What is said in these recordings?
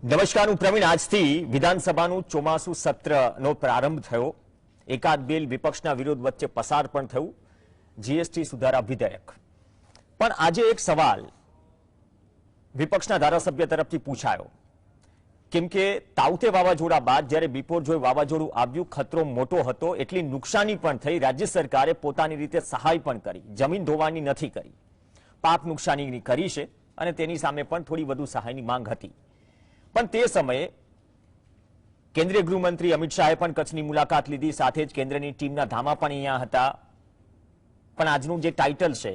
નમસ્કાર, હું પ્રવીણ. આજથી વિધાનસભાનું ચોમાસુ સત્રનો પ્રારંભ થયો. એકાદ બિલ વિપક્ષના વિરોધ વચ્ચે પસાર પણ થયું, જીએસટી સુધારા વિધેયક. પણ આજે એક સવાલ વિપક્ષના ધારાસભ્ય તરફથી પૂછાયો, કેમ કે તાઉતે વાવાઝોડા બાદ જ્યારે બિપોરજોય વાવાઝોડું આવ્યું, ખતરો મોટો હતો, એટલી નુકસાની પણ થઈ. રાજ્ય સરકારે પોતાની રીતે સહાય પણ કરી, જમીન ધોવાની નથી કરી, પાક નુકસાનીની કરી છે અને તેની સામે પણ થોડી વધુ સહાયની માંગ હતી. પણ તે સમયે કેન્દ્રીય ગૃહમંત્રી અમિત શાહે પણ કચ્છની મુલાકાત લીધી, સાથે જ કેન્દ્રની ટીમના ધામા પણ અહીંયા હતા. પણ આજનું જે ટાઇટલ છે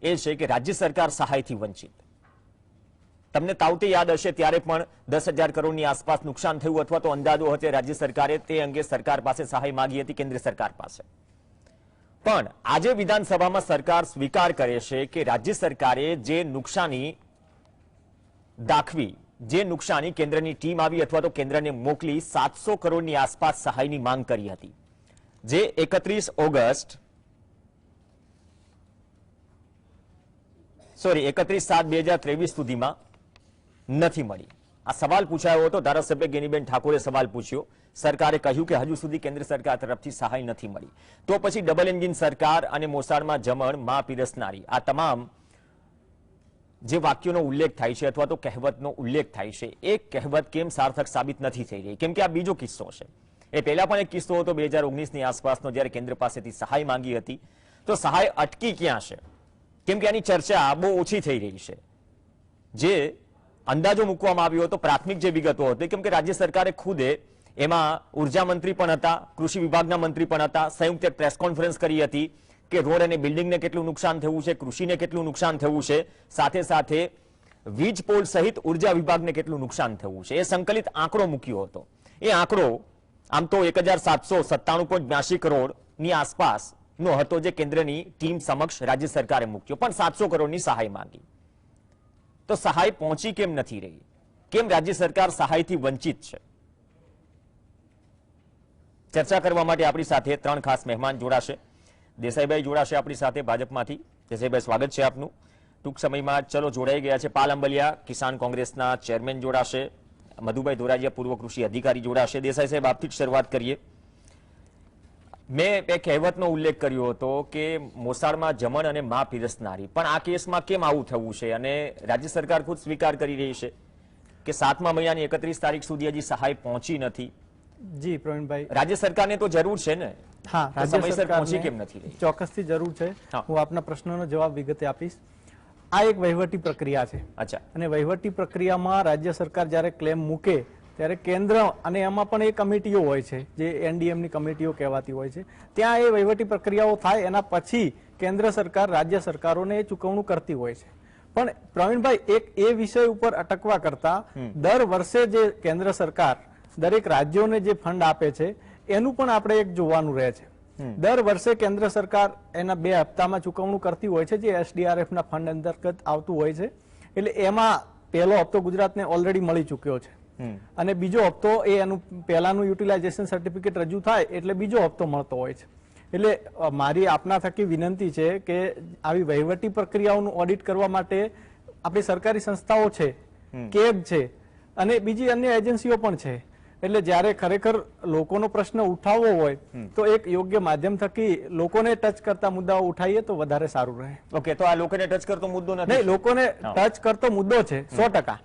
એ છે કે રાજ્ય સરકાર સહાયથી વંચિત. તમને તાવતે યાદ હશે, ત્યારે પણ 10,000 કરોડની આસપાસ નુકસાન થયું અથવા તો અંદાજો હતો. રાજ્ય સરકારે તે અંગે સરકાર પાસે સહાય માંગી હતી, કેન્દ્ર સરકાર પાસે. પણ આજે વિધાનસભામાં સરકાર સ્વીકાર કરે છે કે રાજ્ય સરકારે જે નુકસાની દાખવી, જે નુકસાની કેન્દ્રની ટીમ આવી અથવા તો કેન્દ્રને મોકલી, 700 કરોડની આસપાસ સહાયની માંગ કરી હતી, જે 31/7/2023 સુધીમાં નથી મળી. આ સવાલ પૂછાયો હતો, ધારાસભ્ય ગેનીબેન ઠાકોરે સવાલ પૂછ્યો. સરકારે કહ્યું કે હજુ સુધી કેન્દ્ર સરકાર તરફથી સહાય નથી મળી. તો પછી ડબલ એન્જિન સરકાર અને મોસાળમાં જમણ માં પીરસનારી, આ તમામ જે વાક્યોનો ઉલ્લેખ થાય છે અથવા તો કહેવતનો ઉલ્લેખ થાય છે, એ કહેવત કેમ સાર્થક સાબિત નથી થઈ રહી? કેમ કે આ બીજો કિસ્સો છે. એ પહેલા પણ એક કિસ્સો હતો 2019ની આસપાસનો, જ્યારે કેન્દ્ર પાસેથી સહાય માંગી હતી. તો સહાય અટકી ક્યાં છે? કેમ કે આની ચર્ચા બહુ ઓછી થઈ રહી છે. જે અંદાજો મૂકવામાં આવ્યો હતો, પ્રાથમિક જે વિગતો હતી, કેમ કે રાજ્ય સરકારે ખુદે એમાં ઉર્જા મંત્રી પણ હતા, કૃષિ વિભાગના મંત્રી પણ હતા, સંયુક્ત પ્રેસ કોન્ફરન્સ કરી હતી કે રોડ અને બિલ્ડિંગને કેટલું નુકસાન થયું છે, કૃષિને કેટલું નુકસાન થયું છે, સાથે સાથે વીજ પોલ સહિત ઉર્જા વિભાગને કેટલું નુકસાન થયું છે. એ સંકલિત આંકડો મૂક્યો હતો. એ આંકડો આમ તો 1,797.82 કરોડની આસપાસનો હતો, જે કેન્દ્રની ટીમ સમક્ષ રાજ્ય સરકારે મૂક્યો. પણ 700 કરોડની સહાય માંગી. તો સહાય પહોંચી કેમ નથી રહી? કેમ રાજ્ય સરકાર સહાયથી વંચિત છે? ચર્ચા કરવા માટે આપણી સાથે 3 ખાસ મહેમાન જોડાશે. દેસાઈભાઈ જોડાશે આપણી સાથે ભાજપમાંથી. દેસાઈભાઈ, સ્વાગત છે આપનું. ટૂંક સમયમાં ચલો જોડાઈ ગયા છે. પાલ અંબલિયા, કિસાન કોંગ્રેસના ચેરમેન જોડાશે. મધુભાઈ ધોરાજીયા, પૂર્વ કૃષિ અધિકારી જોડાશે. દેસાઈ સાહેબ, આપથી જ શરૂઆત કરીએ. મેં બે કહેવતનો ઉલ્લેખ કર્યો હતો કે મોસાળમાં જમણ અને માં પીરસનારી, પણ આ કેસમાં કેમ આવું થવું છે? અને રાજ્ય સરકાર ખુદ સ્વીકાર કરી રહી છે કે 7મા મહિનાની 31 તારીખ સુધી હજી સહાય પહોંચી નથી. જી પ્રવીણભાઈ, રાજ્ય સરકારને તો જરૂર છે ને? હા, રાજ્ય સરકારને કેમ નથી રહી? ચોક્કસથી જરૂર છે. હું આપના પ્રશ્નનો જવાબ વિગતે આપીશ. આ એક વહીવટી પ્રક્રિયા છે. અચ્છા. અને વહીવટી પ્રક્રિયામાં રાજ્ય સરકાર જ્યારે ક્લેમ મૂકે ત્યારે કેન્દ્ર, અને એમાં પણ એ કમિટીઓ હોય છે, જે એનડીએમની કમિટીઓ કહેવાતી હોય છે, ત્યાં એ વહીવટી પ્રક્રિયાઓ થાય. એના પછી કેન્દ્ર સરકાર રાજ્ય સરકારોને એ ચૂકવણું કરતી હોય છે. પણ પ્રવીણભાઈ, એક એ વિષય ઉપર અટકવા કરતા દર વર્ષે જે કેન્દ્ર સરકાર દરેક રાજ્યોને જે ફંડ આપે છે, એનું પણ આપણે એક જોવાનું રહે છે. દર વર્ષે કેન્દ્ર સરકાર એના 2 હપ્તામાં ચૂકવણું કરતી હોય છે, જે એસડીઆરએફના ફંડ અંતર્ગત આવતું હોય છે. એટલે એમાં પહેલો હપ્તો ગુજરાતને ઓલરેડી મળી ચૂક્યો છે, અને બીજો હપ્તો એ એનું પહેલાનું યુટિલાઇઝેશન સર્ટિફિકેટ રજૂ થાય એટલે બીજો હપ્તો મળતો હોય છે. એટલે મારી આપના થકી વિનંતી છે કે આવી વહીવટી પ્રક્રિયાઓનું ઓડિટ કરવા માટે આપણી સરકારી સંસ્થાઓ છે, કેગ છે, અને બીજી અન્ય એજન્સીઓ પણ છે. એટલે જ્યારે ખરેખર લોકોનો પ્રશ્ન ઉઠાવવો હોય તો એક યોગ્ય માધ્યમ થકી લોકોને ટચ કરતા મુદ્દાઓ ઉઠાવીએ તો વધારે સારું રહે. ઓકે, તો આ લોકોને ટચ કરતો મુદ્દો નથી? નહીં, લોકોને ટચ કરતો મુદ્દો છે 100%.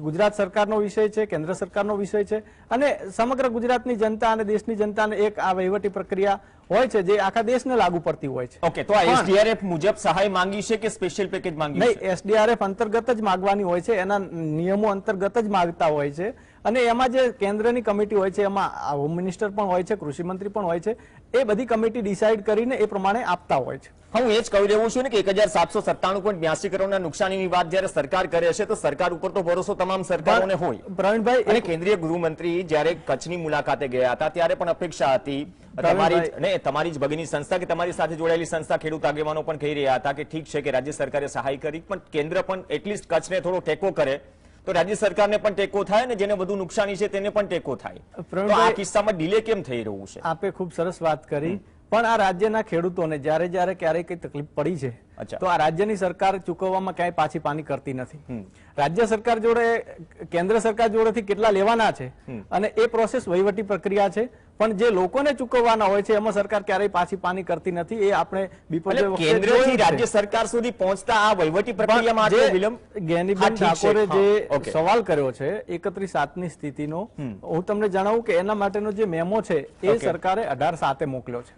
ગુજરાત સરકારનો વિષય છે, કેન્દ્ર સરકારનો વિષય છે, અને સમગ્ર ગુજરાતની જનતા અને દેશની જનતાને એક આ વહીવટી પ્રક્રિયા હોય છે જે આખા દેશને લાગુ પડતી હોય છે. ઓકે, તો આ એસડીઆરએફ મુજબ સહાય માંગી છે કે સ્પેશિયલ પેકેજ માંગી છે? નહીં, એસડીઆરએફ અંતર્ગત જ માંગવાની હોય છે, એના નિયમો અંતર્ગત જ માંગતા હોય છે. અને એમાં જે કેન્દ્રની કમિટી હોય છે, એમાં હોમ મિનિસ્ટર પણ હોય છે, કૃષિ મંત્રી પણ હોય છે. એ બધી કમિટી ડિસાઇડ કરીને એ પ્રમાણે આપતા હોય છે. હું એ જ કહી રહ્યો છું ને કે 1,797.82 કરોડના નુકસાનીની વાત જ્યારે સરકાર કરે છે, તો સરકાર ઉપર તો ભરોસો તમામ સરકારોને હોય. પ્રવીણભાઈ, અને કેન્દ્રીય ગૃહમંત્રી જ્યારે કચ્છની મુલાકાતે ગયા હતા, ત્યારે પણ અપેક્ષા હતી, તમારી જ ભગીની સંસ્થા કે તમારી સાથે જોડાયેલી સંસ્થા ખેડૂત આગેવાનો પણ કહી રહ્યા હતા કે ઠીક છે કે રાજ્ય સરકારે સહાય કરી, પણ કેન્દ્ર પણ એટલીસ્ટ કચ્છને થોડો ટેકો કરે તો રાજ્ય સરકારને પણ ટેકો થાય ને જેને વધુ નુકસાની છે તેને પણ ટેકો થાય. તો આ કિસ્સામાં ડિલે કેમ થઈ રહ્યું છે? આપે ખૂબ સરસ વાત કરી. પણ આ રાજ્યના ખેડૂતોને જ્યારે જ્યારે ક્યારેય કઈ તકલીફ પડી છે અચ્છા. તો આ રાજ્યની સરકાર ચૂકવવામાં ક્યાંય પાછી પાની કરતી નથી. રાજ્ય સરકાર જોડે કેન્દ્ર સરકાર જોડેથી કેટલા લેવાના છે અને એ પ્રોસેસ વહીવટી પ્રક્રિયા છે, પણ જે લોકોને ચૂકવવાના હોય છે એમાં સરકાર ક્યારેય પાછી પાની કરતી નથી. એ આપણે એટલે કેન્દ્રથી રાજ્ય સરકાર સુધી પહોંચતા આ વહીવટી પ્રક્રિયામાં આટલો વિલંબ. જ્ઞાનીબેન ઠાકોરે જે સવાલ કર્યો છે 31/7 ની સ્થિતિનો, હું તમને જણાવું કે એના માટેનો જે મેમો છે એ સરકારે 18/7 મોકલ્યો છે.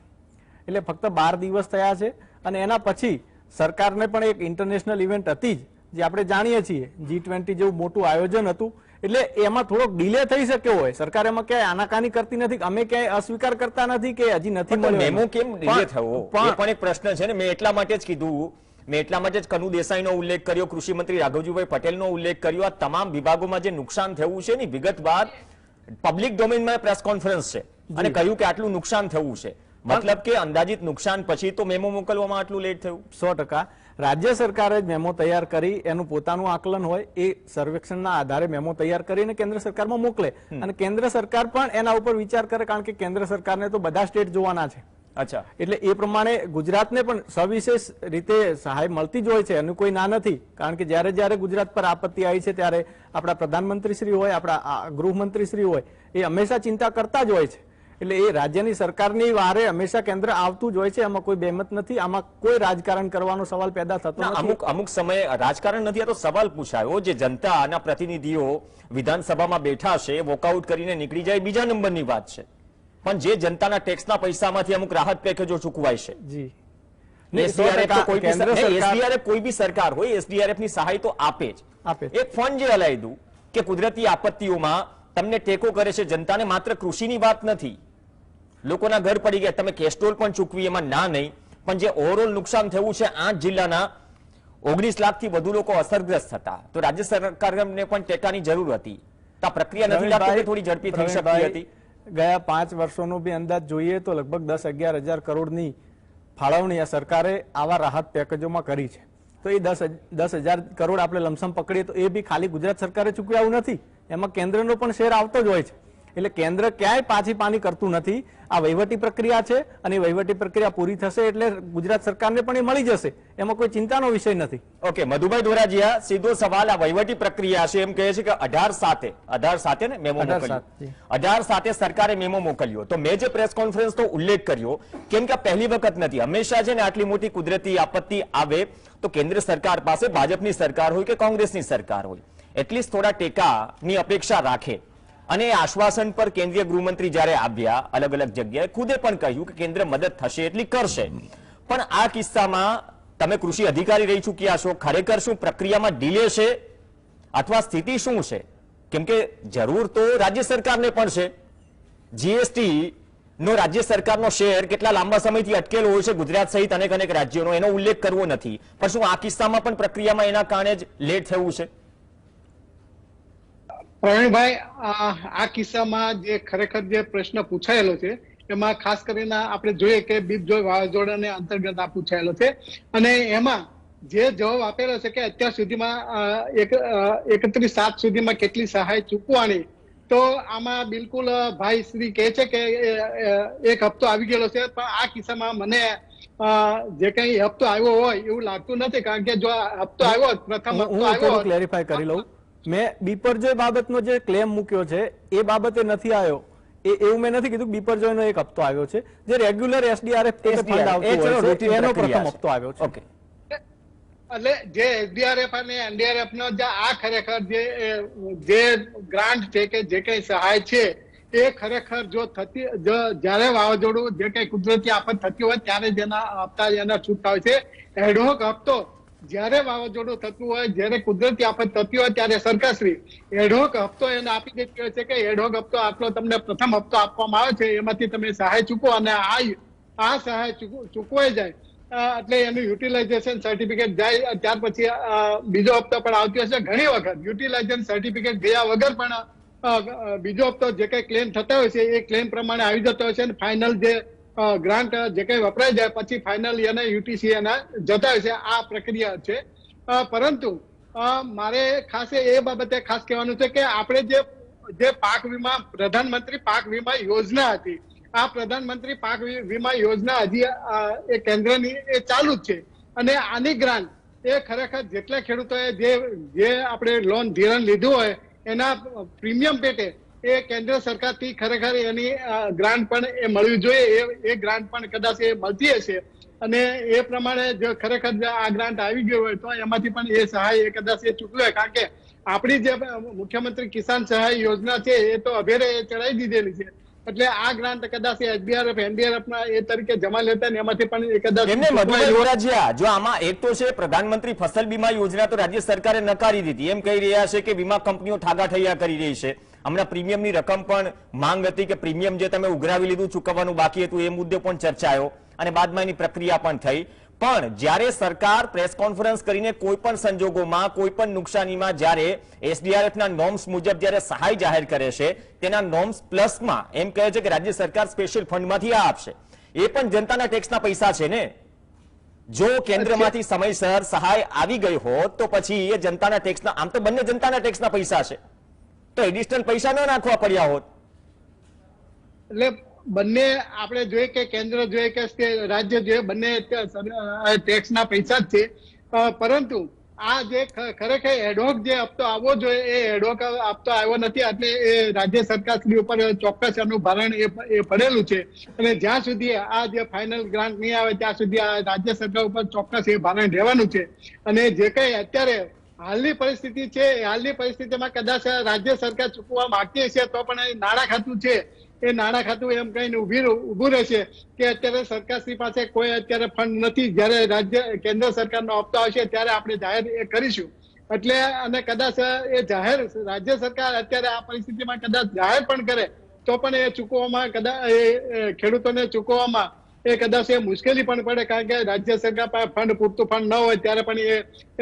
એટલે ફક્ત 12 દિવસ થયા છે અને એના પછી સરકારને પણ એક ઇન્ટરનેશનલ ઇવેન્ટ હતી જ, જે આપણે જાણીએ છીએ G20 જેવું મોટું આયોજન હતું, એટલે એમાં થોડોક ડિલે થઈ શક્યો હોય. સરકાર એમાં ક્યાંય આનાકાની કરતી નથી, અમે ક્યાંય અસ્વીકાર કરતા નથી કે હજી નથી મળ્યો. મેમો કેમ ડિલે થયો એ પણ એક પ્રશ્ન છે ને. મેં એટલા માટે જ કીધું, મેં એટલા માટે જ કનુ દેસાઈનો ઉલ્લેખ કર્યો, કૃષિ મંત્રી રાઘવજીભાઈ પટેલનો ઉલ્લેખ કર્યો. આ તમામ વિભાગોમાં જે નુકસાન થયું છે ની વિગતવાર પબ્લિક ડોમેનમાં પ્રેસ કોન્ફરન્સ છે અને કહ્યું કે આટલું નુકસાન થયું છે. મતલબ કે અંદાજિત નુકસાન પછી તો મેમો મોકલવામાં આટલું લેટ થયું. 100% રાજ્ય સરકારે જ મેમો તૈયાર કરી, એનું પોતાનું આકલન હોય, એ સર્વેક્ષણના આધારે મેમો તૈયાર કરીને કેન્દ્ર સરકારમાં મોકલે અને કેન્દ્ર સરકાર પણ એના ઉપર વિચાર કરે, કારણ કે કેન્દ્ર સરકારને તો બધા સ્ટેટ જોવાના છે. અચ્છા. એટલે એ પ્રમાણે ગુજરાતને પણ સવિશેષ રીતે સહાય મળતી જ હોય છે, એનું કોઈ ના નથી. કારણ કે જ્યારે જ્યારે ગુજરાત પર આપત્તિ આવી છે ત્યારે આપણા પ્રધાનમંત્રી શ્રી હોય, આપણા ગૃહમંત્રી શ્રી હોય, એ હંમેશા ચિંતા કરતા જ હોય છે. એટલે એ રાજ્યની સરકારની વારે હંમેશા કેન્દ્ર આવતું જ હોય છે, એમાં કોઈ બેમત નથી. આમાં કોઈ રાજકારણ કરવાનો સવાલ પેદા થતો નથી. અમુક સમયે રાજકારણ નથી, આ તો સવાલ પૂછાયો. જે જનતાના પ્રતિનિધિઓ વિધાનસભામાં બેઠા છે, વોકઆઉટ કરીને નીકળી જાય બીજા નંબરની વાત છે, પણ જે જનતાના ટેક્સના પૈસામાંથી અમુક રાહત પેકેજો ચૂકવાય છે. જી, એસડીઆરએફ કોઈ બી સરકાર હોય, એસડીઆરએફ ની સહાય તો આપે જ. એક ફંડ જે અલાયદું કે કુદરતી આપત્તિઓમાં તમને ટેકો કરે છે જનતાને, માત્ર કૃષિની વાત નથી. લોકોના ઘર પડી ગયા, તમે કેસ્ટ્રોલ પણ ચૂકવી, એમાં ના નહીં, પણ જે ઓવરઓલ નુકસાન થયું છે 8 જિલ્લાના 19 લાખથી વધુ લોકો અસરગ્રસ્ત હતા, તો રાજ્ય સરકારને પણ ટેકાની જરૂર હતી. આ પ્રક્રિયા નથી લાગતી થોડી ઝડપી થઈ શકતી હતી. ગયા 5 વર્ષોનો બી અંદાજ જોઈએ તો લગભગ 10-11 હજાર કરોડની ફાળવણી આ સરકારે આવા રાહત પેકેજોમાં કરી છે. તો એ 10,000 કરોડ આપણે લમસમ પકડીએ તો એ બી ખાલી ગુજરાત સરકારે ચૂકવ્યા નથી, એમાં કેન્દ્રનો પણ શેર આવતો જ હોય છે. એટલે કેન્દ્ર ક્યાંય પાછી પાની કરતું નથી. આ વહીવટી પ્રક્રિયા છે અને વહીવટી પ્રક્રિયા પૂરી થશે એટલે ગુજરાત સરકારને પણ એ મળી જશે, એમાં કોઈ ચિંતાનો વિષય નથી. ઓકે, મધુભાઈ ધોરાજીયા, સીધો સવાલ. આ વહીવટી પ્રક્રિયા છે, એમ કહે છે કે 18/7 ને મેમો મોકલ્યો, 18/7 સરકારે મેમો મોકલ્યો. તો મેં જે પ્રેસ કોન્ફરન્સ તો ઉલ્લેખ કર્યો, કેમ કે પહેલી વખત નથી. હંમેશા છે ને આટલી મોટી કુદરતી આપત્તિ આવે તો કેન્દ્ર સરકાર પાસે ભાજપની સરકાર હોય કે કોંગ્રેસની સરકાર હોય, એટલીસ્ટ થોડા ટેકાની અપેક્ષા રાખે. અને આશ્વાસન પર કેન્દ્રીય ગૃહમંત્રી જ્યારે આવ્યા અલગ અલગ જગ્યાએ ખુદે પણ કહ્યું કે કેન્દ્ર મદદ થશે એટલી કરશે. પણ આ કિસ્સામાં તમે કૃષિ અધિકારી રહી ચૂક્યા છો, ખરેખર શું પ્રક્રિયામાં ડિલે છે અથવા સ્થિતિ શું છે? કેમ કે જરૂર તો રાજ્ય સરકારને પણ છે. જીએસટી નો રાજ્ય સરકારનો શેર કેટલા લાંબા સમયથી અટકેલો હોય છે ગુજરાત સહિત અનેક રાજ્યોનો, એનો ઉલ્લેખ કરવો નથી, પણ શું આ કિસ્સામાં પણ પ્રક્રિયામાં એના કારણે જ લેટ થયું છે? પ્રવીણભાઈ, આ કિસ્સામાં જે ખરેખર જે પ્રશ્ન પૂછાયેલો છે એમાં ખાસ કરીને આપણે જોઈએ કે બિપજોય વાવાઝોડાને અંતર્ગત આ પૂછાયેલો છે અને એમાં જે જવાબ આપેલો છે કે અત્યાર સુધીમાં 31/7 સુધીમાં કેટલી સહાય ચૂકવવાની, તો આમાં બિલકુલ ભાઈ શ્રી કહે છે કે એક હપ્તો આવી ગયેલો છે, પણ આ કિસ્સામાં મને જે કઈ હપ્તો આવ્યો હોય એવું લાગતું નથી. કારણ કે જો હપ્તો આવ્યો, પ્રથમ હપ્તો આવ્યો, ક્લેરિફાય કરી લઉં, મેં બીપરજોય બાબતનો જે ક્લેમ મૂક્યો છે એ બાબતે નથી આવ્યો, એવું મેં નથી કીધું. બીપરજોયનો એક હપ્તો આવ્યો છે જે રેગ્યુલર એસડીઆરએફ ફંડ આવતું હોય છે, એનો પ્રથમ હપ્તો આવ્યો છે. ઓકે, એટલે જે એસડીઆરએફ અને એનડીઆરએફ નો આ ખરેખર જે ગ્રાન્ટ છે કે જે કઈ સહાય છે એ ખરેખર જો થતી, જયારે વાવાઝોડું જે કઈ કુદરતી આફત થતી હોય ત્યારે જેના હપ્તા એના છૂટતા હોય છે. એડહોક હપ્તો જયારે વાવાઝોડું થતું હોય, જયારે કુદરતી આફત થતી હોય ત્યારે સરકારશ્રી એડહોક હપ્તો એને આપી દેતી હોય છે કે એડહોક હપ્તો આટલો તમને પ્રથમ હપ્તો આપવામાં આવે છે, એમાંથી તમે સહાય ચૂકવો અને આ સહાય ચૂકવાઈ જાય એટલે એનું યુટિલાઇઝેશન સર્ટિફિકેટ જાય. ત્યાર પછી બીજો હપ્તો પણ આવતી હશે. ઘણી વખત યુટિલાઇઝેશન સર્ટિફિકેટ ગયા વગર પણ બીજો હપ્તો જે કઈ ક્લેમ થતા હોય છે એ ક્લેમ પ્રમાણે આવી જતો હોય છે અને ફાઇનલ જે ગ્રાન્ટ જે કઈ વપરાઈ જાય પછી ફાઇનલ એને યુટીસી એના જતા હોય છે. આ પ્રક્રિયા છે. પરંતુ મારે ખાસ એ બાબતે ખાસ કહેવાનું છે કે આપણે જે પાક વીમા, પ્રધાનમંત્રી પાક વીમા યોજના હતી, આ પ્રધાનમંત્રી પાક વીમા યોજના હજી એ કેન્દ્રની એ ચાલુ જ છે. અને આની ગ્રાન્ટ એ ખરેખર જેટલા ખેડૂતોએ જે આપણે લોન ધિરાણ લીધું હોય એના પ્રીમિયમ પેટે એ કેન્દ્ર સરકારથી ખરેખર એની ગ્રાન્ટ પણ એ મળવી જોઈએ. એ ગ્રાન્ટ પણ કદાચ એ મળતી હશે અને એ પ્રમાણે જો ખરેખર આ ગ્રાન્ટ આવી ગયો હોય તો એમાંથી પણ એ સહાય કદાચ એ ચૂકવે. કારણ કે આપણી જે મુખ્યમંત્રી કિસાન સહાય યોજના છે એ તો અભેરે ચડાવી દીધેલી છે. એટલે આ ગ્રાન્ટ કદાચ એસડીઆરએફ એનડીઆરએફ ના એ તરીકે જમા લેતા ને એમાંથી પણ એ કદાચ એમને મધુભાઈ ધોરાજીયા, જો આમાં એક તો છે પ્રધાનમંત્રી ફસલ બીમા યોજના તો રાજ્ય સરકારે નકારી દીધી, એમ કહી રહ્યા છે કે વીમા કંપનીઓ ઠાગા ઠૈયા કરી રહી છે. હમણાં પ્રીમિયમની રકમ પણ માંગ હતી કે પ્રીમિયમ જે તમે ઉઘરાવી લીધું ચૂકવવાનું બાકી હતું એ મુદ્દે પણ ચર્ચાયો અને બાદમાં એની પ્રક્રિયા પણ થઈ. પણ જ્યારે સરકાર પ્રેસ કોન્ફરન્સ કરીને કોઈ પણ સંજોગોમાં કોઈ પણ નુકસાનીમાં જ્યારે એસડીઆરએફ ના નોર્મ્સ મુજબ જ્યારે સહાય જાહેર કરે છે તેના નોર્મ્સ પ્લસમાં એમ કહે છે કે રાજ્ય સરકાર સ્પેશિયલ ફંડમાંથી આ આપશે. એ પણ જનતાના ટેક્સના પૈસા છે ને. જો કેન્દ્રમાંથી સમયસર સહાય આવી ગઈ હોત તો પછી એ જનતાના ટેક્સના, આમ તો બંને જનતાના ટેક્સના પૈસા છે, તો એડિશનલ પૈસા ન નાખવા પડ્યા હોત. એટલે બંને આપણે જોઈએ કે કેન્દ્ર જોઈએ કે રાજ્ય જોઈએ બંને ટેક્સના પૈસા જ છે. પરંતુ આ જે ખરેખર એડહોક જે હપ્તો આવવો જોઈએ એ એડહોક હપ્તો આવ્યો નથી. એટલે એ રાજ્ય સરકાર શ્રી ઉપર ચોક્કસ એનું ભારણ એ પડેલું છે. અને જ્યાં સુધી આ જે ફાઇનલ ગ્રાન્ટ નહીં આવે ત્યાં સુધી આ રાજ્ય સરકાર ઉપર ચોક્કસ એ ભારણ રહેવાનું છે. અને જે કઈ અત્યારે હાલની પરિસ્થિતિ છે હાલની પરિસ્થિતિમાં કદાચ રાજ્ય સરકાર ચૂકવવા માંગતી હશે તો પણ એ નાણાં ખાતું છે એ નાણાં ખાતું એમ કહીને ઉભું રહેશે કે અત્યારે સરકારશ્રી પાસે કોઈ અત્યારે ફંડ નથી. જયારે કેન્દ્ર સરકારનો હપ્તો આવશે ત્યારે આપણે જાહેર એ કરીશું. એટલે અને કદાચ એ જાહેર રાજ્ય સરકાર અત્યારે આ પરિસ્થિતિમાં કદાચ જાહેર પણ કરે તો પણ એ ચૂકવવામાં કદાચ એ ખેડૂતોને ચૂકવવામાં એ કદાચ એ મુશ્કેલી પણ પડે. કારણ કે રાજ્ય સરકાર પાસે ફંડ પૂરતું ફંડ ન હોય ત્યારે પણ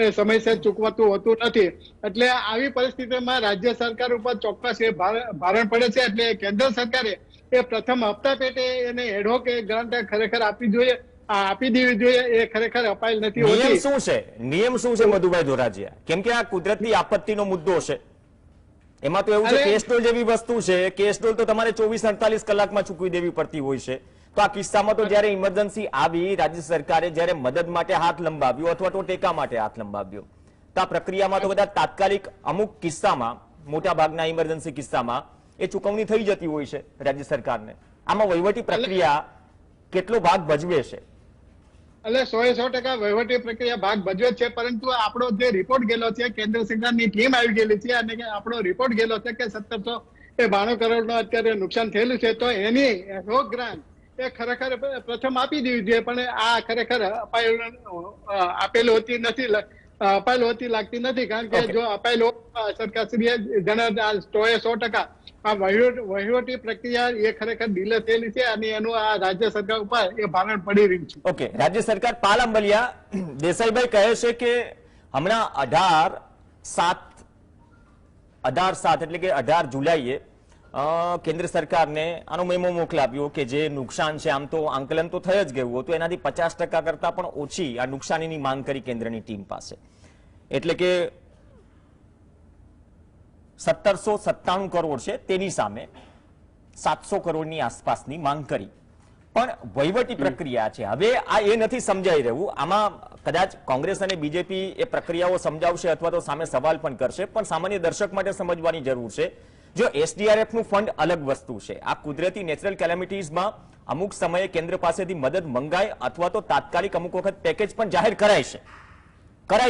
એ સમયસર ચૂકવાતું હોતું નથી. એટલે આવી પરિસ્થિતિમાં રાજ્ય સરકાર ઉપર ચોક્કસ એ ભારણ પડે છે. એટલે કેન્દ્ર સરકારે એ પ્રથમ હપ્તા પેટે એને એડહોક ગ્રાન્ટ ખરેખર આપી દેવી જોઈએ. એ ખરેખર અપાયેલ નથી હોતી. નિયમ શું છે મધુભાઈ ધોરાજીયા? કેમ કે આ કુદરતી આપત્તિનો મુદ્દો છે. એમાં તો એવું છે કેસ્ટોલ જેવી વસ્તુ છે, કેસ્ટોલ તો તમારે 24-48 કલાકમાં ચૂકવી દેવી પડતી હોય છે. તો આ કિસ્સામાં તો જયારે ઇમરજન્સી આવી, રાજ્ય સરકારે જયારે મદદ માટે હાથ લંબાવ્યો અથવા તો ટેકા માટે હાથ લંબાવ્યો, તો આ પ્રક્રિયામાં તો બધા તાત્કાલિક અમુક કિસ્સામાં, મોટા ભાગના ઇમરજન્સી કિસ્સામાં એ ચૂકવણી થઈ જતી હોય છે રાજ્ય સરકારને. આમાં વહીવટી પ્રક્રિયા કેટલો ભાગ ભજવે છે? એટલે 100% વહીવટી પ્રક્રિયા ભાગ ભજવે છે. પરંતુ આપણો જે રિપોર્ટ ગયેલો છે, કેન્દ્ર સરકારની ટીમ આવી ગયેલી છે અને આપણો રિપોર્ટ ગયેલો છે કે 1792 કરોડ નો અત્યારે નુકસાન થયેલું છે. તો એની એડહોક ગ્રાન્ટ એ ખરેખર પ્રથમ આપી દેવી જોઈએ. પણ આ ખરેખર આપેલું હોતી નથી, અપાયેલું હોતી લાગતી નથી. કારણ કે જો અપાયેલું સરકારશ્રીએ જણાવ્યું 100% આ વહીવટી પ્રક્રિયા એ ખરેખર ડીલે થયેલી છે અને એનું આ રાજ્ય સરકાર ઉપર એ ભારણ પડી રહ્યું છે. ઓકે, રાજ્ય સરકાર પાલ અંબલિયા દેસાઈભાઈ કહે છે કે હમણાં 18/7 એટલે કે 18 જુલાઈએ કેન્દ્ર સરકારને આનો મેમો મોકલાવ્યો કે જે નુકસાન છે, આમ તો આંકલન તો થઈ જ ગયું હતું, એનાથી 50% કરતા પણ ઓછી આ નુકસાનીની માંગ કરી કેન્દ્રની ટીમ પાસે. એટલે કે 1797 કરોડ છે તેની સામે 700 કરોડની આસપાસની માંગ કરી. પણ વહીવટી પ્રક્રિયા છે, હવે આ એ નથી સમજાઈ રહ્યું. આમાં કદાચ કોંગ્રેસ અને બીજેપી એ પ્રક્રિયાઓ સમજાવશે અથવા તો સામે સવાલ પણ કરશે, પણ સામાન્ય દર્શક માટે સમજવાની જરૂર છે. જો એસડીઆરએફ નું ફંડ અલગ વસ્તુ છે. આ કુદરતી નેચરલ કેલેમિટીઝમાં અમુક સમયે કેન્દ્ર પાસેથી મદદ મંગાય અથવા તો તાત્કાલિક અમુક વખત પેકેજ પણ જાહેર કરાય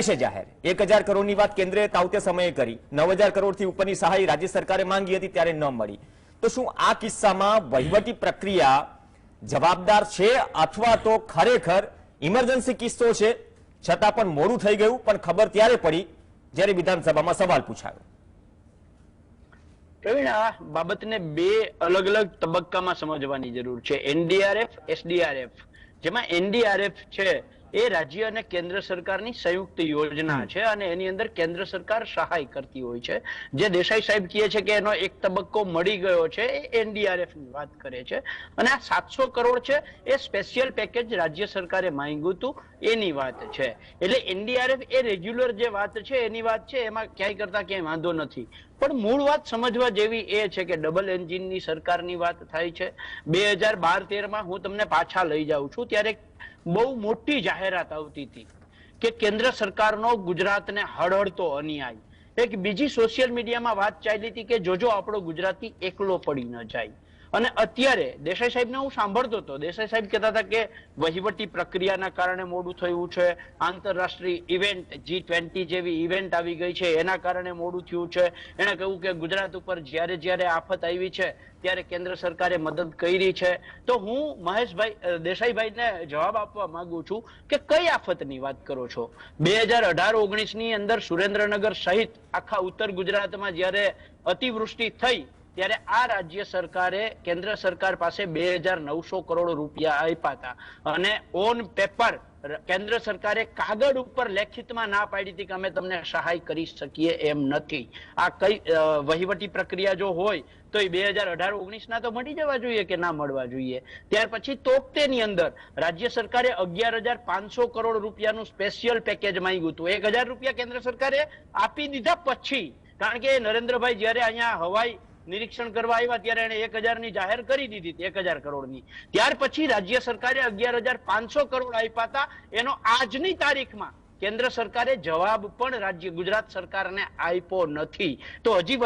છે જાહેર. 1000 કરોડની વાત કેન્દ્રે તાવતે સમયે કરી, 9000 કરોડથી ઉપરની સહાય રાજ્ય સરકારે માંગી હતી ત્યારે ન મળી. તો શું આ કિસ્સામાં વહીવટી પ્રક્રિયા જવાબદાર છે અથવા તો ખરેખર ઇમરજન્સી કિસ્સો છે છતાં પણ મોડું થઈ ગયું, પણ ખબર ત્યારે પડી જ્યારે વિધાનસભામાં સવાલ પૂછાયો? પ્રવીણ, આ બાબતને બે અલગ અલગ તબક્કામાં સમજવાની જરૂર છે. NDRF, SDRF. જેમાં એનડીઆરએફ છે એ રાજ્ય અને કેન્દ્ર સરકારની સંયુક્ત યોજના છે અને એની અંદર કેન્દ્ર સરકાર સહાય કરતી હોય છે. જે દેસાઈ સાહેબ કહે છે કે એનો એક તબક્કો મળી ગયો છે, એ એનડીઆરએફ ની વાત કરે છે. અને આ 700 કરોડ છે એ સ્પેશિયલ પેકેજ રાજ્ય સરકારે માંગ્યું હતું એની વાત છે. એટલે એનડીઆરએફ એ રેગ્યુલર જે વાત છે એની વાત છે, એમાં ક્યાંય કરતા ક્યાંય વાંધો નથી. પણ મૂળ વાત સમજવા જેવી એ છે કે ડબલ એન્જિનની સરકારની વાત થાય છે. 2012-13માં હું તમને પાછા લઈ જાઉં છું, ત્યારે બહુ મોટી જાહેરાત આવતી હતી કે કેન્દ્ર સરકારનો ગુજરાતને હળહળતો અન્યાય. એક બીજી સોશિયલ મીડિયામાં વાત ચાલી હતી કે જોજો આપણો ગુજરાતી એકલો પડી ન જાય. અને અત્યારે દેસાઈ સાહેબને હું સાંભળતો હતો, દેસાઈ સાહેબ કહેતા હતા કે વહીવટી પ્રક્રિયાના કારણે મોડું થયું છે, આંતરરાષ્ટ્રીય ઇવેન્ટ G20 જેવી ઇવેન્ટ આવી ગઈ છે એના કારણે મોડું થયું છે. એણે કહ્યું કે ગુજરાત ઉપર જ્યારે જ્યારે આફત આવી છે ત્યારે કેન્દ્ર સરકારે મદદ કરી છે. તો હું મહેશભાઈ દેસાઈભાઈને જવાબ આપવા માંગુ છું કે કઈ આફતની વાત કરો છો? 2018-19 ની અંદર સુરેન્દ્રનગર સહિત આખા ઉત્તર ગુજરાતમાં જ્યારે અતિવૃષ્ટિ થઈ ત્યારે આ રાજ્ય સરકારે કેન્દ્ર સરકાર પાસે 2900 કરોડ રૂપિયા આપ્યા હતા. અને ઓન પેપર કેન્દ્ર સરકારે કાગળ ઉપર લેખિતમાં ના પાડી હતી કે અમે તમને સહાય કરી શકીએ એમ નથી. આ કઈ વહીવટી પ્રક્રિયા જો હોય તો એ 2018-19 ના તો મળી જવા જોઈએ કે ના મળવા જોઈએ. ત્યાર પછી તોકતેની અંદર રાજ્ય સરકારે 11,500 કરોડ રૂપિયાનું સ્પેશિયલ પેકેજ માંગ્યું હતું. 1,000 રૂપિયા કેન્દ્ર સરકારે આપી દીધા પછી, કારણ કે નરેન્દ્રભાઈ જયારે અહીંયા હવાઈ નિરીક્ષણ કરવા આવ્યા ત્યારે એને 1,000 ની જાહેર કરી દીધી હતી, 1,000 કરોડની. ત્યાર પછી રાજ્ય સરકારે 11,500 કરોડ આપ્યા હતા. એનો આજની તારીખમાં કેન્દ્ર સરકારે જવાબ પણ રાજ્ય ગુજરાત સરકારને આપ્યો નથી. તો હજી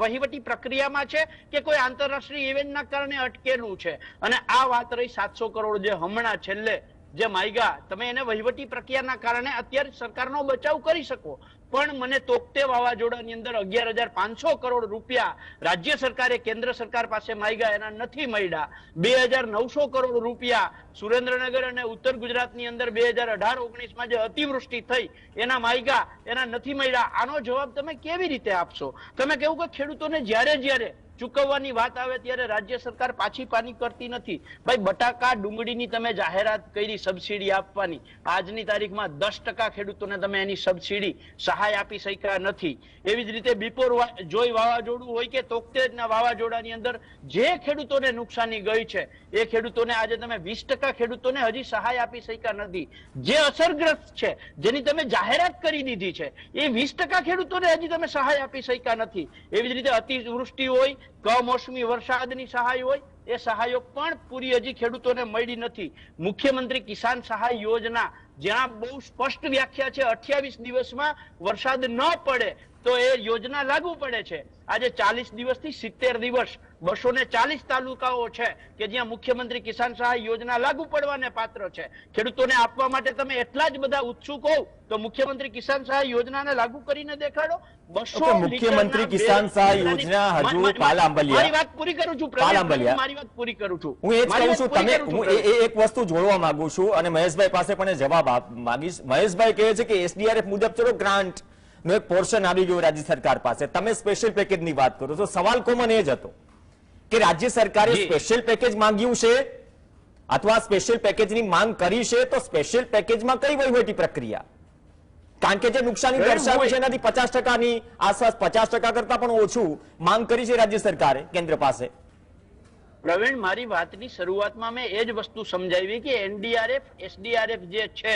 વહીવટી પ્રક્રિયામાં છે કે કોઈ આંતરરાષ્ટ્રીય ઇવેન્ટના કારણે અટકેલું છે. અને આ વાત રહી 700 કરોડ જે હમણાં છેલ્લે જે માગ્યા, તમે એને વહીવટી પ્રક્રિયાના કારણે અત્યારે સરકારનો બચાવ કરી શકો. પણ મને તોકતે વાવાઝોડાની અંદર 11,500 કરોડ રૂપિયા રાજ્ય સરકારે કેન્દ્ર સરકાર પાસે માંગ્યા, એના નથી મળ્યા. 2,900 કરોડ રૂપિયા સુરેન્દ્રનગર અને ઉત્તર ગુજરાતની અંદર 2018-19માં જે અતિવૃષ્ટિ થઈ એના માંગ્યા, એના નથી મળ્યા. આનો જવાબ તમે કેવી રીતે આપશો? તમે કેવું કે ખેડૂતોને જ્યારે ચૂકવવાની વાત આવે ત્યારે રાજ્ય સરકાર પાછી પાની કરતી નથી. ભાઈ બટાકા ડુંગળીની તમે જાહેરાત કરી સબસિડી આપવાની, આજની તારીખમાં 10% ખેડૂતોને તમે એની સબસિડી સહાય આપી શક્યા નથી. એવી જ રીતે બિપોર જોઈ વાવાઝોડું હોય કે તોકતેના વાવાઝોડાની અંદર જે ખેડૂતોને નુકસાની ગઈ છે એ ખેડૂતોને આજે તમે 20% ખેડૂતોને હજી સહાય આપી શક્યા નથી. જે અસરગ્રસ્ત છે જેની તમે જાહેરાત કરી દીધી છે એ 20% ખેડૂતોને હજી તમે સહાય આપી શક્યા નથી. એવી જ રીતે અતિવૃષ્ટિ હોય, કમોસમી વરસાદની સહાય હોય, એ સહાયો પણ પૂરી હજી ખેડૂતોને મળી નથી. મુખ્યમંત્રી કિસાન સહાય યોજના જ્યાં બહુ સ્પષ્ટ વ્યાખ્યા છે 28 દિવસમાં વરસાદ ન પડે તો એ યોજના લાગુ પડે છે. આજે 40 દિવસથી 70 દિવસ 240 તાલુકાઓ છે કે જ્યાં મુખ્યમંત્રી કિસાન સહાય યોજના લાગુ પડવાને પાત્ર છે. ખેડૂતોને આપવા માટે તમે એટલા જ બધા ઉત્સુક હોવ તો મુખ્યમંત્રી કિસાન સહાય યોજનાને લાગુ કરીને દેખાડો. મુખ્યમંત્રી કિસાન સહાય યોજના હજુ પાલાંબલિયા, મારી વાત પૂરી કરું છું પ્રવીણ, મારી વાત પૂરી કરું છું. હું એ જ કહું છું, તમે હું એક વસ્તુ જોડવા માંગુ છું અને મહેશભાઈ પાસે પણ જવાબ માંગીશ. મહેશભાઈ કહે છે કે એસડીઆરએફ મુજબ ચલો ગ્રાન્ટ નો એક પોર્શન આવી ગયો રાજ્ય સરકાર પાસે, તમે સ્પેશિયલ પેકેજ ની વાત કરો છો. સવાલ કોમન એ જ હતો કે રાજ્ય સરકારે સ્પેશિયલ પેકેજ માંગ્યું છે અથવા સ્પેશિયલ પેકેજની માંગ કરી છે, તો સ્પેશિયલ પેકેજમાં કઈ વહીવટી પ્રક્રિયા? કારણ કે જે નુકસાની દર્શાવી છે એનાથી 50% ની આસપાસ, 50% કરતા પણ ઓછું માંગ કરી છે રાજ્ય સરકારે કેન્દ્ર પાસે. પ્રવીણ, મારી વાતની શરૂઆતમાં મેં એ જ વસ્તુ સમજાવી કે એનડીઆરએફ એસડીઆરએફ જે છે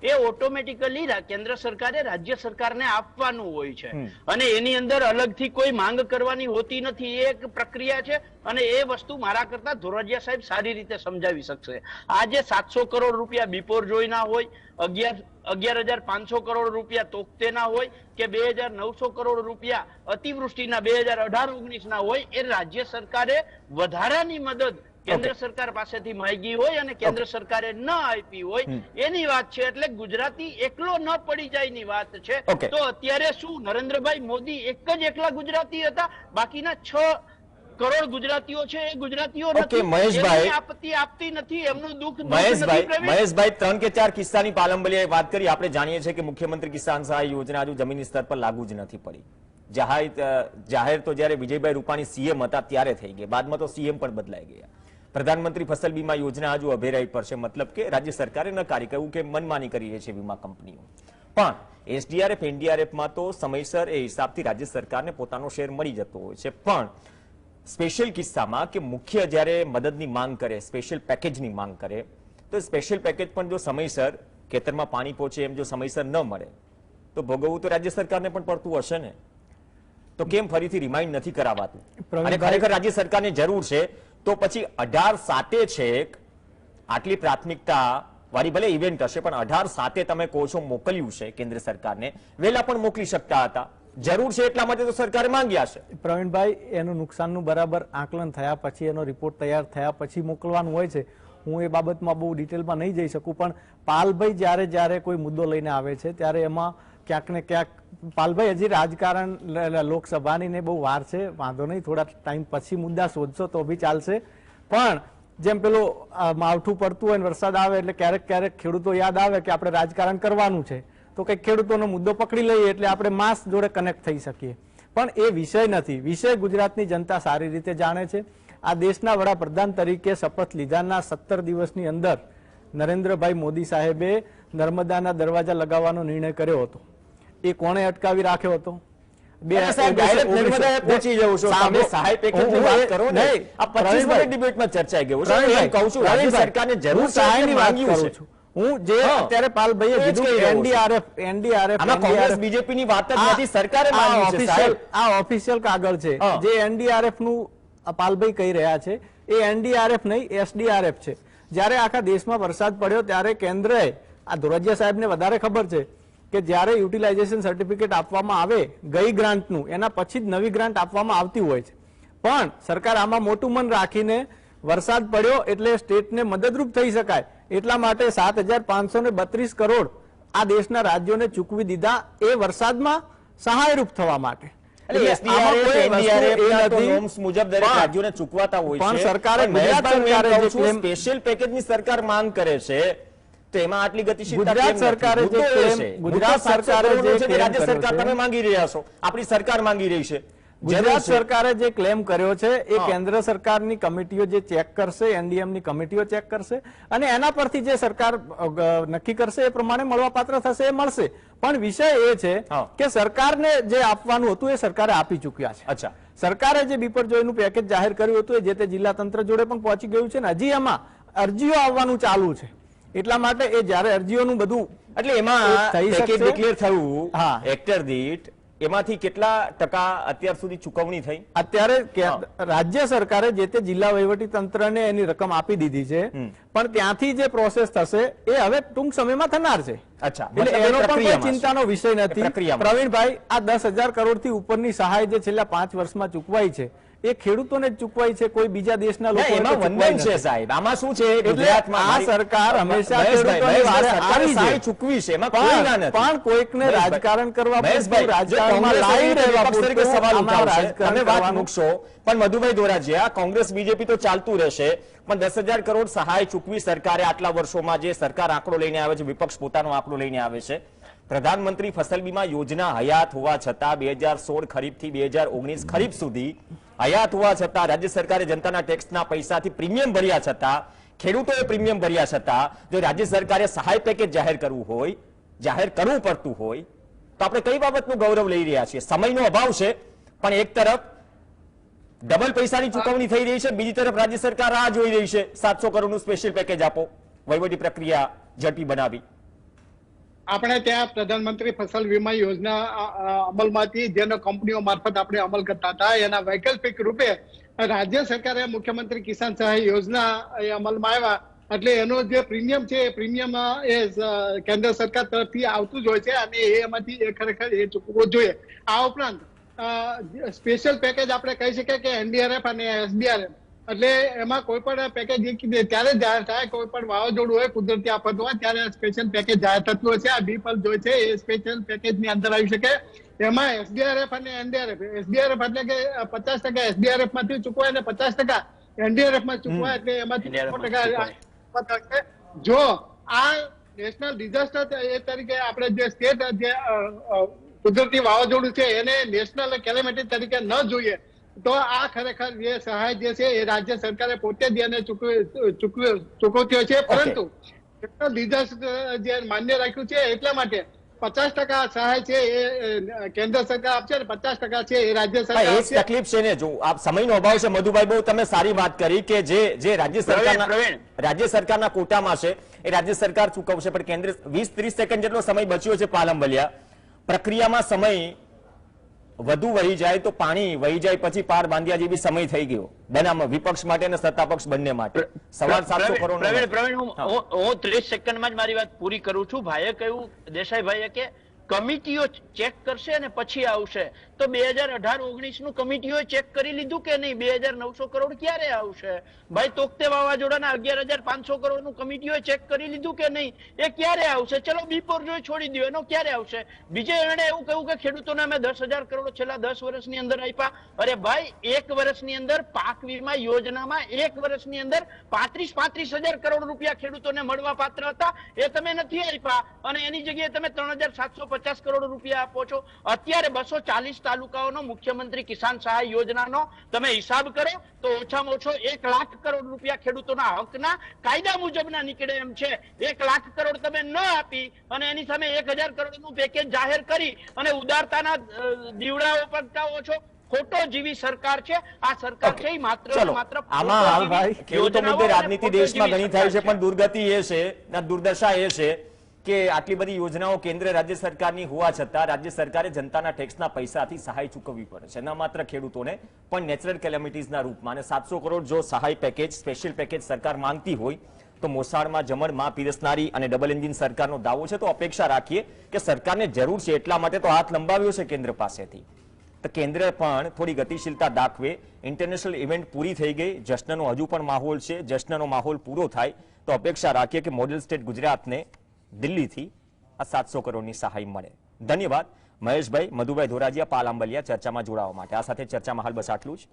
એ ઓટોમેટિકલી કેન્દ્ર સરકારે રાજ્ય સરકારને આપવાનું હોય છે અને એની અંદર અલગથી કોઈ માંગ કરવાની હોતી નથી. એ એક પ્રક્રિયા છે અને એ વસ્તુ મારા કરતા ધોરડિયા સાહેબ સારી રીતે સમજાવી શકશે. આજે 700 કરોડ રૂપિયા બિપોર જોઈના હોય, 11,500 કરોડ રૂપિયા તોકતેના હોય કે 2,900 કરોડ રૂપિયા અતિવૃષ્ટિના 2018-19 ના હોય, એ રાજ્ય સરકારે વધારાની મદદ કેન્દ્ર સરકાર પાસેથી માંગી હોય અને કેન્દ્ર સરકારે ન આપી હોય એની વાત છે. એટલે ગુજરાતી એકલો ન પડી જાય ની વાત છે. તો અત્યારે શું નરેન્દ્રભાઈ મોદી એકલા ગુજરાતી હતા? બાકીના 6 કરોડ ગુજરાતીઓ છે એ ગુજરાતીઓ નથી. મહેશભાઈ આપત્તિ આપતી નથી, એમનું દુઃખ. મહેશભાઈ 3 કે 4 કિસ્સાની પાલંબલિયાએ વાત કરી. આપણે જાણીએ છીએ કે મુખ્યમંત્રી કિસાન સહાય યોજના હજુ જમીની સ્તર પર લાગુ જ નથી પડી. જાહેર તો જયારે વિજયભાઈ રૂપાણી સીએમ હતા ત્યારે થઈ ગઈ, બાદમાં તો સીએમ પણ બદલાઈ ગયા. પ્રધાનમંત્રી ફસલ બીમા યોજના હજુ અભેરાઈ પર છે, મતલબ કે રાજ્ય સરકારે ન કરી કહ્યું કે મનમાની કરી રહી છે વીમા કંપનીઓ. પણ એસડીઆરએફ એનડીઆરએફમાં તો સમયસર એ હિસાબથી રાજ્ય સરકારને પોતાનો શેર મળી જતો હોય છે. પણ સ્પેશિયલ કિસ્સામાં કે મુખ્ય જ્યારે મદદની માંગ કરે, સ્પેશિયલ પેકેજની માંગ કરે, તો સ્પેશિયલ પેકેજ પણ જો સમયસર ખેતરમાં પાણી પહોંચે એમ જો સમયસર ન મળે તો ભોગવવું તો રાજ્ય સરકારને પણ પડતું હશે ને. તો કેમ ફરીથી રિમાઇન્ડ નથી કરાવાતું? અને ખરેખર રાજ્ય સરકારને જરૂર છે તો પછી 18/7 છેક આટલી પ્રાથમિકતા વાળી ભલે ઇવેન્ટ હશે પણ 18/7 તમે કહો છો મોકલ્યું છે કેન્દ્ર સરકારને, વહેલા પણ મોકલી શકતા હતા. જરૂર છે એટલા માટે તો સરકારે માંગ્યા છે. પ્રવીણભાઈ, એનું નુકસાનનું બરાબર આકલન થયા પછી, એનો રિપોર્ટ તૈયાર થયા પછી મોકલવાનું હોય છે. હું એ બાબતમાં બહુ ડિટેલમાં નહીં જઈ શકું, પણ પાલભાઈ જ્યારે કોઈ મુદ્દો લઈને આવે છે ત્યારે એમાં ક્યાંક ને ક્યાંક પાલભાઈ હજી રાજકારણ લોકસભાની ને બહુ વાર છે, વાંધો નહીં, થોડા ટાઈમ પછી મુદ્દા શોધશો તો બી ચાલશે. પણ જેમ પેલું માવઠું પડતું હોય ને વરસાદ આવે એટલે ક્યારેક ક્યારેક ખેડૂતો યાદ આવે કે આપણે રાજકારણ કરવાનું છે તો કંઈક ખેડૂતોનો મુદ્દો પકડી લઈએ એટલે આપણે માસ જોડે કનેક્ટ થઈ શકીએ. પણ એ વિષય નથી. વિષય ગુજરાતની જનતા સારી રીતે જાણે છે. આ દેશના વડાપ્રધાન તરીકે શપથ લીધાના 17 દિવસની અંદર નરેન્દ્રભાઈ મોદી સાહેબે નર્મદાના દરવાજા લગાવવાનો નિર્ણય કર્યો હતો. એ કોણે અટકાવી રાખ્યો હતો? હું જે અત્યારે પાલભાઈએ કીધું એનડીઆરએફ બીજેપી ની વાત જ નથી, સરકારે માંગ્યું છે. આ ઓફિશિયલ કાગળ છે જે એનડીઆરએફ નું પાલભાઈ કહી રહ્યા છે, એ એનડીઆરએફ નહીં એસડીઆરએફ છે. જ્યારે આખા દેશમાં વરસાદ પડ્યો ત્યારે કેન્દ્રએ, આ ધોરજીયા સાહેબને વધારે ખબર છે કે જ્યારે યુટિલાઇઝેશન સર્ટિફિકેટ આપવામાં આવે ગઈ ગ્રાન્ટનું, એના પછી જ નવી ગ્રાન્ટ આપવામાં આવતી હોય છે. પણ સરકાર આમાં મોટું મન રાખીને વરસાદ પડ્યો એટલે સ્ટેટને મદદરૂપ થઈ શકાય એટલા માટે 7,532 કરોડ આ દેશના રાજ્યોને ચૂકવી દીધા એ વરસાદમાં સહાયરૂપ થવા માટે. સ્પેશિયલ પેકેજની સરકાર માંગ કરે છે તો એમાં આટલી ગતિશીલતા ગુજરાત સરકારે રાજ્ય સરકાર તમે માંગી રહ્યા છો, આપણી સરકાર માંગી રહી છે. ગુજરાત સરકારે જે ક્લેમ કર્યો છે એ કેન્દ્ર સરકારની કમિટીઓ જે ચેક કરશે, એનડીએમની કમિટીઓ ચેક કરશે અને એના પરથી જે સરકાર નક્કી કરશે એ પ્રમાણે મળવાપાત્ર થશે, એ મળશે. પણ વિષય એ છે કે સરકારને જે આપવાનું હતું એ સરકારે આપી ચૂક્યા છે. અચ્છા, સરકારે જે બિપરજોયનું પેકેજ જાહેર કર્યું હતું એ જે તે જિલ્લા તંત્ર જોડે પણ પહોંચી ગયું છે ને હજી એમાં અરજીઓ આવવાનું ચાલુ છે. એટલા માટે એ જ્યારે અરજીઓનું બધું એટલે એમાં પેકેજ ડિક્લેર થયું હેક્ટર દીઠ, એમાંથી કેટલા ટકા અત્યાર સુધી ચૂકવણી થઈ? અત્યારે રાજ્ય સરકારે જે તે જિલ્લા વહીવટી તંત્રને એની રકમ આપી દીધી છે, પણ ત્યાંથી જે પ્રોસેસ થશે એ હવે ટૂંક સમયમાં થનાર છે. અચ્છા, એટલે એનો પણ કોઈ ચિંતાનો વિષય નથી. પ્રવીણભાઈ, આ 10,000 કરોડથી ઉપરની સહાય જે છેલ્લા 5 વર્ષમાં ચૂકવાઈ છે એ ખેડૂતોને જ ચૂકવાઈ છે, કોઈ બીજા દેશના લોકો છે સાહેબ. આમાં શું છે, આ સરકાર હંમેશા ખેડૂતોની વારે આવી છે, ચૂકવી છે, એમાં કોઈ ના નથી. પણ કોઈકને રાજકારણ કરવા રાજકારણમાં લાવી રહેવા તરીકે સવાલ ઉઠાવશે, તમે વાત મૂકશો. પણ મધુભાઈ ધોરાજીયા, કોંગ્રેસ બીજેપી તો ચાલતું રહેશે, પણ 10,000 કરોડ સહાય ચૂકવી સરકારે આટલા વર્ષોમાં, જે સરકાર આંકડો લઈને આવે છે, વિપક્ષ પોતાનો આંકડો લઈને આવે છે. પ્રધાનમંત્રી ફસલ બીમા યોજના હયાત હોવા છતાં 2016 ખરીફથી 2019 ખરીફ સુધી હયાત હોવા છતાં, રાજ્ય સરકારે જનતાના ટેક્સના પૈસાથી પ્રીમિયમ ભર્યા છતાં, ખેડૂતોએ પ્રીમિયમ ભર્યા છતાં, જો રાજ્ય સરકારે સહાય પેકેજ જાહેર કરવું પડતું હોય તો આપણે કઈ બાબતનું ગૌરવ લઈ રહ્યા છીએ? સમયનો અભાવ છે, પણ એક તરફ ડબલ પૈસાની ચૂકવણી થઈ રહી છે, બીજી તરફ રાજ્ય સરકાર રાહ જોઈ રહી છે 700 કરોડનું સ્પેશિયલ પેકેજ આપો, વહીવટી પ્રક્રિયા ઝડપી બનાવી. આપણે ત્યાં પ્રધાનમંત્રી ફસલ વીમા યોજના અમલમાંથી જેનો કંપનીઓ મારફત આપણે અમલ કરતા હતા, એના વૈકલ્પિક રૂપે રાજ્ય સરકારે મુખ્યમંત્રી કિસાન સહાય યોજના એ અમલમાં આવ્યા. એટલે એનો જે પ્રીમિયમ છે એ પ્રીમિયમ એ કેન્દ્ર સરકાર તરફથી આવતું જ હોય છે અને એમાંથી એ ખરેખર એ ચૂકવવો જોઈએ. આ ઉપરાંત સ્પેશિયલ પેકેજ આપણે કહી શકીએ કે એનડીઆરએફ અને એસડીઆરએફ, એટલે એમાં કોઈ પણ પેકેજ ત્યારે જાહેર થાય, કોઈ પણ વાવાઝોડું હોય, કુદરતી આફત હોય ત્યારે સ્પેશિયલ પેકેજ જાહેર થતું હોય છે. આ ડીપલ જોઈ છે એ સ્પેશિયલ પેકેજ ની અંદર આવી શકે. એમાં એસડીઆરએફ અને એનડીઆરએફ, એસડીઆરએફ એટલે કે 50% એસડીઆરએફ માંથી ચૂકવાય અને 50% એનડીઆરએફ માં ચૂકવાય, એટલે એમાંથી 100% જો આ નેશનલ ડિઝાસ્ટર એ તરીકે આપણે જે સ્ટેટ જે કુદરતી વાવાઝોડું છે એને નેશનલ કેલેમિટી તરીકે ન જોઈએ તો આ ખરેખર જે સહાય જે છે એ રાજ્ય સરકારે પોતે જ એને ચૂકવ્યો છે, પરંતુ લીધર્સ જે માન્ય રાખ્યું છે એટલા માટે 50% સહાય છે એ કેન્દ્ર સરકાર આપશે અને 50% છે એ રાજ્ય સરકાર એ જ આપશે. તકલીફ છે ને, જો આપ સમયનો અભાવ છે મધુભાઈ, બહુ તમે સારી વાત કરી કે જે રાજ્ય સરકારના કોટામાં છે એ રાજ્ય સરકાર ચૂકવશે, પણ કેન્દ્ર 20-30 સેકન્ડ જેટલો સમય બચ્યો છે પાલમવલિયા. પ્રક્રિયામાં સમય વધુ વહી જાય તો પાણી વહી જાય પછી પાર બાંધ્યા જેવી સમય થઈ ગયો બનાવમાં, વિપક્ષ માટે અને સત્તાપક્ષ બંને માટે. સવાર 700 કરોડ. પ્રવીણ, હું 30 સેકન્ડમાં જ મારી વાત પૂરી કરું છું. ભાઈએ કહ્યું, દેસાઈભાઈએ કે કમિટીઓ ચેક કરશે અને પછી આવશે, તો 2018-19 નું કમિટીઓ ચેક કરી લીધું કે નહીં? 2900 કરોડ ક્યારે આવશે? ભાઈ તોકતે વાવાઝોડાના 11,500 કરોડ નું કમિટીઓ ચેક કરી લીધું કે નહીં? એ ક્યારે આવશે? ચલો બિફોર જોઈ છોડી દો, એનો ક્યારે આવશે? બીજે એને એવું કહ્યું કે ખેડૂતોને અમે 10,000 કરોડ છેલ્લા 10 વર્ષની અંદર આપ્યા. અરે ભાઈ, એક વર્ષની અંદર પાક વીમા યોજનામાં એક વર્ષની અંદર 35,000 કરોડ રૂપિયા ખેડૂતોને મળવા પાત્ર હતા, એ તમે નથી આપ્યા, અને એની જગ્યાએ તમે 3,750 કરોડ રૂપિયા આપો છો. અત્યારે 240 તાલુકાઓનો મુખ્યમંત્રી કિસાન સહાય યોજનાનો તમે હિસાબ કરો તો ઓછામાં ઓછો 1 લાખ કરોડ રૂપિયા ખેડૂતોના હકના કાયદા મુજબના નીકળે એમ છે. 1 લાખ કરોડ તમે ન આપી અને એની સામે 1,000 કરોડનું પેકેજ જાહેર કરી અને ઉદારતાના દીવડાઓ પ્રગટાવો છો. ખોટો જીવી સરકાર છે આ સરકાર છે. માત્ર આમાં ખેડૂતો મુદ્દે રાજનીતિ દેશમાં ઘણી થાય છે, પણ દુર્ગતિ એ છે, દુર્દશા એ છે કે આટલી બધી યોજનાઓ કેન્દ્ર રાજ્ય સરકારની હોવા છતાં રાજ્ય સરકારે જનતાના ટેક્સના પૈસાથી સહાય ચૂકવવી પડે છે, ન માત્ર ખેડૂતોને પણ નેચરલ કેલેમિટીઝના રૂપમાં. અને 700 કરોડ જો સહાય પેકેજ, સ્પેશિયલ પેકેજ સરકાર માંગતી હોય તો મોસાળમાં જમણમાં પીરસનારી અને ડબલ એન્જિન સરકારનો દાવો છે, તો અપેક્ષા રાખીએ કે સરકારને જરૂર છે એટલા માટે તો હાથ લંબાવ્યો છે કેન્દ્ર પાસેથી. તો કેન્દ્ર પણ થોડી ગતિશીલતા દાખવે. ઇન્ટરનેશનલ ઇવેન્ટ પૂરી થઈ ગઈ, જશ્નનો હજુ પણ માહોલ છે. જશ્નનો માહોલ પૂરો થાય તો અપેક્ષા રાખીએ કે મોડેલ સ્ટેટ ગુજરાતને દિલ્હીથી આ 700 કરોડની સહાય મળે. ધન્યવાદ મહેશભાઈ, મધુભાઈ ધોરાજીયા, પાલ આંબલિયા ચર્ચામાં જોડાવા માટે. આ સાથે ચર્ચામાં હાલ બસ આટલું જ.